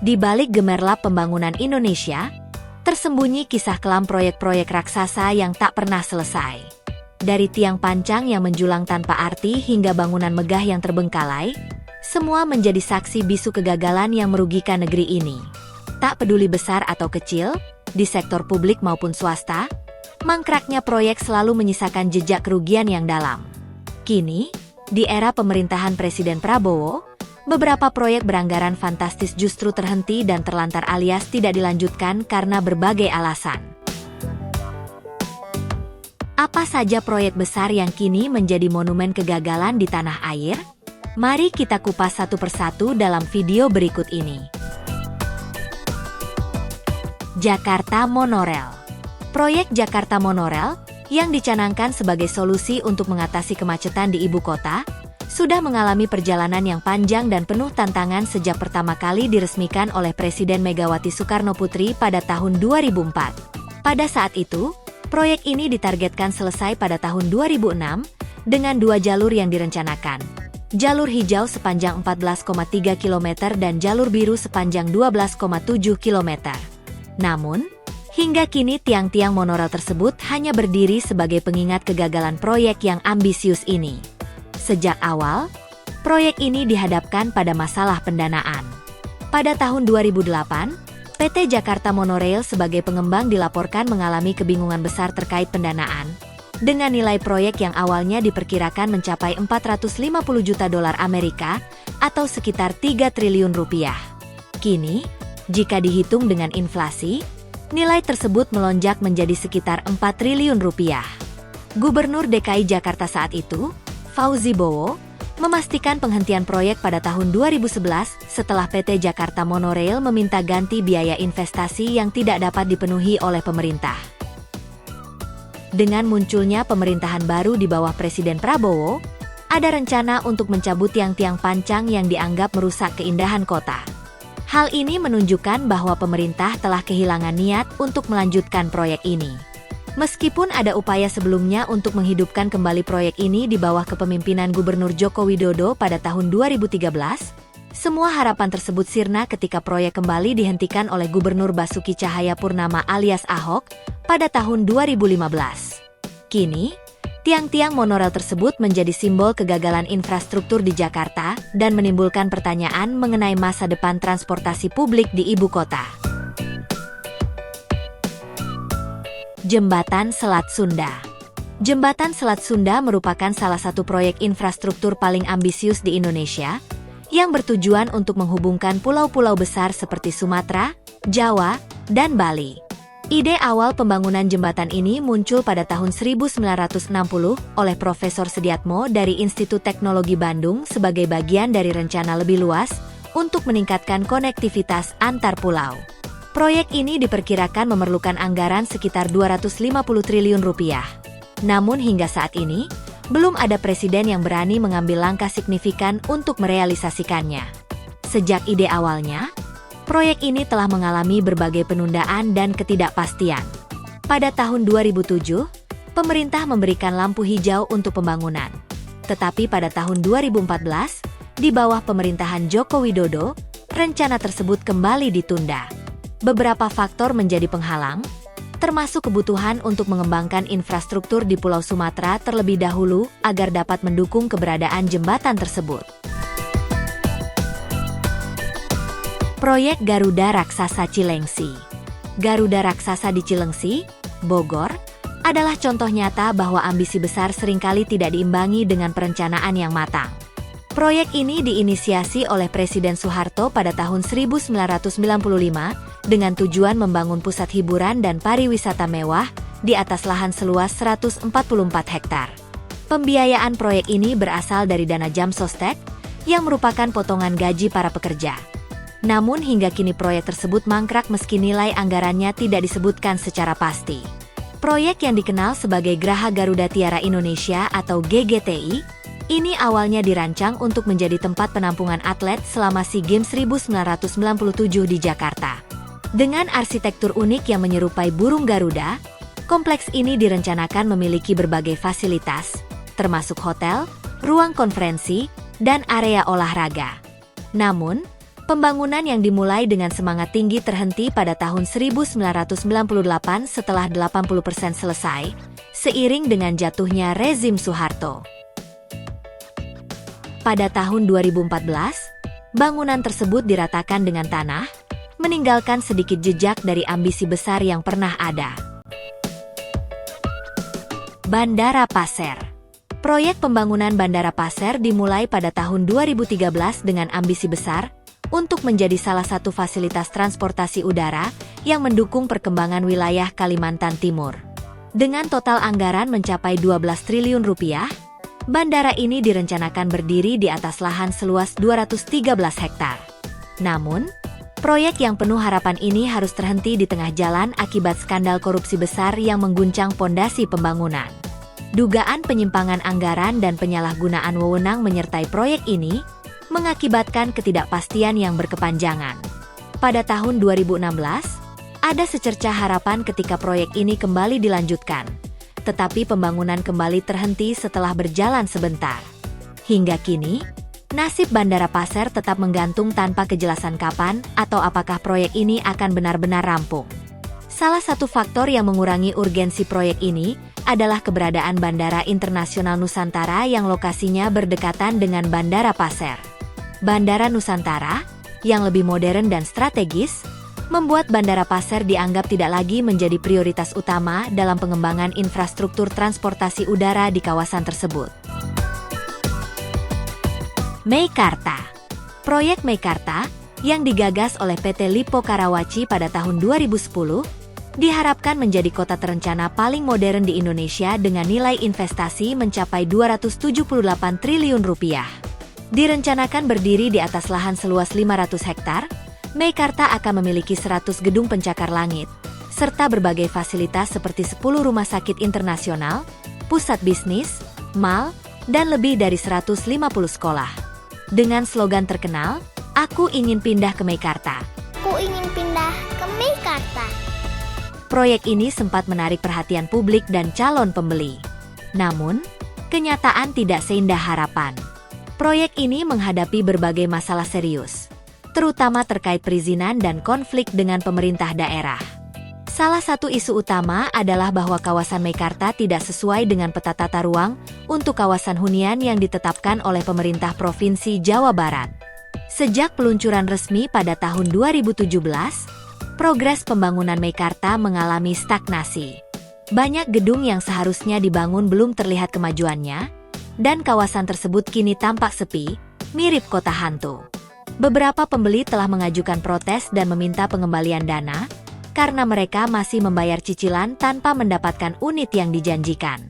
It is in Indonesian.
Di balik gemerlap pembangunan Indonesia, tersembunyi kisah kelam proyek-proyek raksasa yang tak pernah selesai. Dari tiang pancang yang menjulang tanpa arti hingga bangunan megah yang terbengkalai, semua menjadi saksi bisu kegagalan yang merugikan negeri ini. Tak peduli besar atau kecil, di sektor publik maupun swasta, mangkraknya proyek selalu menyisakan jejak kerugian yang dalam. Kini, di era pemerintahan Presiden Prabowo, beberapa proyek beranggaran fantastis justru terhenti dan terlantar alias tidak dilanjutkan karena berbagai alasan. Apa saja proyek besar yang kini menjadi monumen kegagalan di tanah air? Mari kita kupas satu persatu dalam video berikut ini. Jakarta Monorail. Proyek Jakarta Monorail, yang dicanangkan sebagai solusi untuk mengatasi kemacetan di ibu kota, sudah mengalami perjalanan yang panjang dan penuh tantangan sejak pertama kali diresmikan oleh Presiden Megawati Soekarnoputri pada tahun 2004. Pada saat itu, proyek ini ditargetkan selesai pada tahun 2006 dengan 2 jalur yang direncanakan. Jalur hijau sepanjang 14,3 km dan jalur biru sepanjang 12,7 km. Namun, hingga kini tiang-tiang monorail tersebut hanya berdiri sebagai pengingat kegagalan proyek yang ambisius ini. Sejak awal, proyek ini dihadapkan pada masalah pendanaan. Pada tahun 2008, PT Jakarta Monorail sebagai pengembang dilaporkan mengalami kebingungan besar terkait pendanaan, dengan nilai proyek yang awalnya diperkirakan mencapai 450 juta dolar Amerika atau sekitar 3 triliun rupiah. Kini, jika dihitung dengan inflasi, nilai tersebut melonjak menjadi sekitar 4 triliun rupiah. Gubernur DKI Jakarta saat itu, Fauzi Bowo, memastikan penghentian proyek pada tahun 2011 setelah PT Jakarta Monorail meminta ganti biaya investasi yang tidak dapat dipenuhi oleh pemerintah. Dengan munculnya pemerintahan baru di bawah Presiden Prabowo, ada rencana untuk mencabut tiang-tiang pancang yang dianggap merusak keindahan kota. Hal ini menunjukkan bahwa pemerintah telah kehilangan niat untuk melanjutkan proyek ini. Meskipun ada upaya sebelumnya untuk menghidupkan kembali proyek ini di bawah kepemimpinan Gubernur Joko Widodo pada tahun 2013, semua harapan tersebut sirna ketika proyek kembali dihentikan oleh Gubernur Basuki Cahayapurnama alias Ahok pada tahun 2015. Kini, tiang-tiang monorail tersebut menjadi simbol kegagalan infrastruktur di Jakarta dan menimbulkan pertanyaan mengenai masa depan transportasi publik di ibu kota. Jembatan Selat Sunda. Jembatan Selat Sunda merupakan salah satu proyek infrastruktur paling ambisius di Indonesia, yang bertujuan untuk menghubungkan pulau-pulau besar seperti Sumatera, Jawa, dan Bali. Ide awal pembangunan jembatan ini muncul pada tahun 1960 oleh Profesor Sediatmo dari Institut Teknologi Bandung sebagai bagian dari rencana lebih luas untuk meningkatkan konektivitas antar pulau. Proyek ini diperkirakan memerlukan anggaran sekitar 250 triliun rupiah. Namun hingga saat ini, belum ada presiden yang berani mengambil langkah signifikan untuk merealisasikannya. Sejak ide awalnya, proyek ini telah mengalami berbagai penundaan dan ketidakpastian. Pada tahun 2007, pemerintah memberikan lampu hijau untuk pembangunan. Tetapi pada tahun 2014, di bawah pemerintahan Joko Widodo, rencana tersebut kembali ditunda. Beberapa faktor menjadi penghalang, termasuk kebutuhan untuk mengembangkan infrastruktur di Pulau Sumatera terlebih dahulu agar dapat mendukung keberadaan jembatan tersebut. Proyek Garuda Raksasa Cilengsi. Garuda Raksasa di Cilengsi, Bogor, adalah contoh nyata bahwa ambisi besar seringkali tidak diimbangi dengan perencanaan yang matang. Proyek ini diinisiasi oleh Presiden Soeharto pada tahun 1995 dengan tujuan membangun pusat hiburan dan pariwisata mewah di atas lahan seluas 144 hektar. Pembiayaan proyek ini berasal dari dana Jam Sostek yang merupakan potongan gaji para pekerja. Namun hingga kini proyek tersebut mangkrak meski nilai anggarannya tidak disebutkan secara pasti. Proyek yang dikenal sebagai Geraha Garuda Tiara Indonesia atau GGTI, ini awalnya dirancang untuk menjadi tempat penampungan atlet selama SEA Games 1997 di Jakarta. Dengan arsitektur unik yang menyerupai burung Garuda, kompleks ini direncanakan memiliki berbagai fasilitas, termasuk hotel, ruang konferensi, dan area olahraga. Namun, Pembangunan yang dimulai dengan semangat tinggi terhenti pada tahun 1998 setelah 80% selesai, seiring dengan jatuhnya rezim Soeharto. Pada tahun 2014, bangunan tersebut diratakan dengan tanah, meninggalkan sedikit jejak dari ambisi besar yang pernah ada. Bandara Pasir. Proyek pembangunan Bandara Pasir dimulai pada tahun 2013 dengan ambisi besar untuk menjadi salah satu fasilitas transportasi udara yang mendukung perkembangan wilayah Kalimantan Timur. Dengan total anggaran mencapai 12 triliun rupiah, bandara ini direncanakan berdiri di atas lahan seluas 213 hektar. Namun, proyek yang penuh harapan ini harus terhenti di tengah jalan akibat skandal korupsi besar yang mengguncang pondasi pembangunan. Dugaan penyimpangan anggaran dan penyalahgunaan wewenang menyertai proyek ini mengakibatkan ketidakpastian yang berkepanjangan. Pada tahun 2016, ada secercah harapan ketika proyek ini kembali dilanjutkan, tetapi pembangunan kembali terhenti setelah berjalan sebentar. Hingga kini, nasib Bandara Pasir tetap menggantung tanpa kejelasan kapan atau apakah proyek ini akan benar-benar rampung. Salah satu faktor yang mengurangi urgensi proyek ini adalah keberadaan Bandara Internasional Nusantara yang lokasinya berdekatan dengan Bandara Pasir. Bandara Nusantara, yang lebih modern dan strategis, membuat Bandara Pasir dianggap tidak lagi menjadi prioritas utama dalam pengembangan infrastruktur transportasi udara di kawasan tersebut. Meikarta. Proyek Meikarta, yang digagas oleh PT Lippo Karawaci pada tahun 2010, diharapkan menjadi kota terencana paling modern di Indonesia dengan nilai investasi mencapai 278 triliun rupiah. Direncanakan berdiri di atas lahan seluas 500 hektar, Meikarta akan memiliki 100 gedung pencakar langit, serta berbagai fasilitas seperti 10 rumah sakit internasional, pusat bisnis, mal, dan lebih dari 150 sekolah. Dengan slogan terkenal, "Aku ingin pindah ke Meikarta." Aku ingin pindah ke Meikarta. Proyek ini sempat menarik perhatian publik dan calon pembeli. Namun, kenyataan tidak seindah harapan. Proyek ini menghadapi berbagai masalah serius, terutama terkait perizinan dan konflik dengan pemerintah daerah. Salah satu isu utama adalah bahwa kawasan Meikarta tidak sesuai dengan peta tata ruang untuk kawasan hunian yang ditetapkan oleh pemerintah Provinsi Jawa Barat. Sejak peluncuran resmi pada tahun 2017, progres pembangunan Meikarta mengalami stagnasi. Banyak gedung yang seharusnya dibangun belum terlihat kemajuannya, dan kawasan tersebut kini tampak sepi, mirip kota hantu. Beberapa pembeli telah mengajukan protes dan meminta pengembalian dana, karena mereka masih membayar cicilan tanpa mendapatkan unit yang dijanjikan.